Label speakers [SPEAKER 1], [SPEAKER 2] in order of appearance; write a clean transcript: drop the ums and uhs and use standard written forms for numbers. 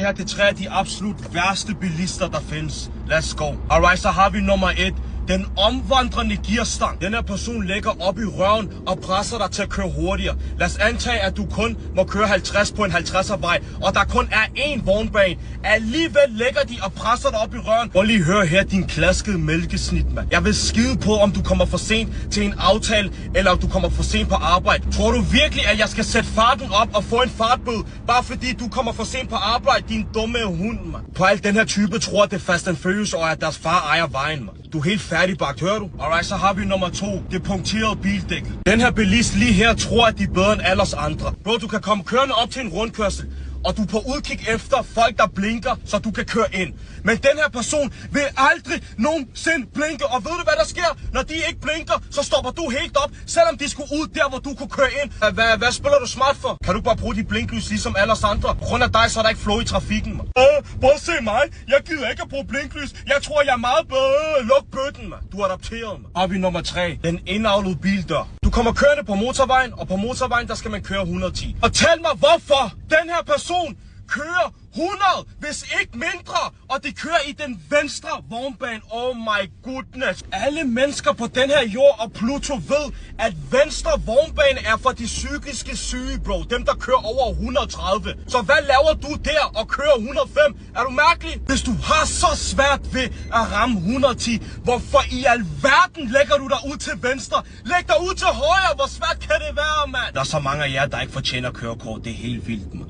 [SPEAKER 1] Her det er 3 af de absolut værste bilister, der findes. Let's go. Alright, så har vi nummer 1. Den omvandrende gearstang. Den her person lægger op i røven og presser dig til at køre hurtigere. Lad os antage, at du kun må køre 50 på en 50'er vej, og der kun er én vognbane. Alligevel lægger de og presser dig op i røven. Prøv lige høre her, din klaskede mælkesnit, mand. Jeg vil skide på, om du kommer for sent til en aftale, eller om du kommer for sent på arbejde. Tror du virkelig, at jeg skal sætte farten op og få en fartbøde, bare fordi du kommer for sent på arbejde, din dumme hund, mand? På alt den her type tror, det er Fast and Furious, og at deres far ejer vejen, mand. Du er helt færdigbagt, hører du? Alright, så har vi nummer 2. Det punkterede bildækkel. Den her bilist lige her tror, at de er bedre end alle os andre. Bro, du kan komme kørende op til en rundkørsel, og du er på udkig efter folk, der blinker, så du kan køre ind. Men den her person vil aldrig nogensinde blinke. Og ved du, hvad der sker? Når de ikke blinker, så stopper du helt op, selvom de skulle ud der, hvor du kunne køre ind. Hvad spiller du smart for? Kan du bare bruge de blinklys ligesom alle os andre? På grund af dig, så er der ikke flow i trafikken, man. Prøv at se mig. Jeg gider ikke at bruge blinklys. Jeg tror, jeg er meget bedre. Luk bøtten, man. Du er adopteret, man. Og vi nummer 3. Den indavlede bildør. Du kommer kørende på motorvejen, og på motorvejen, der skal man køre 110. Og tæl mig, hvorfor den her person kører 100, hvis ikke mindre, og de kører i den venstre vognbane. Oh my goodness. Alle mennesker på den her jord og Pluto ved, at venstre vognbane er for de psykiske syge, bro. Dem, der kører over 130. Så hvad laver du der og kører 105? Er du mærkelig? Hvis du har så svært ved at ramme 110, hvorfor i alverden lægger du dig ud til venstre? Læg dig ud til højre. Hvor svært kan det være, mand? Der er så mange af jer, der ikke fortjener kørekort. Det er helt vildt, man.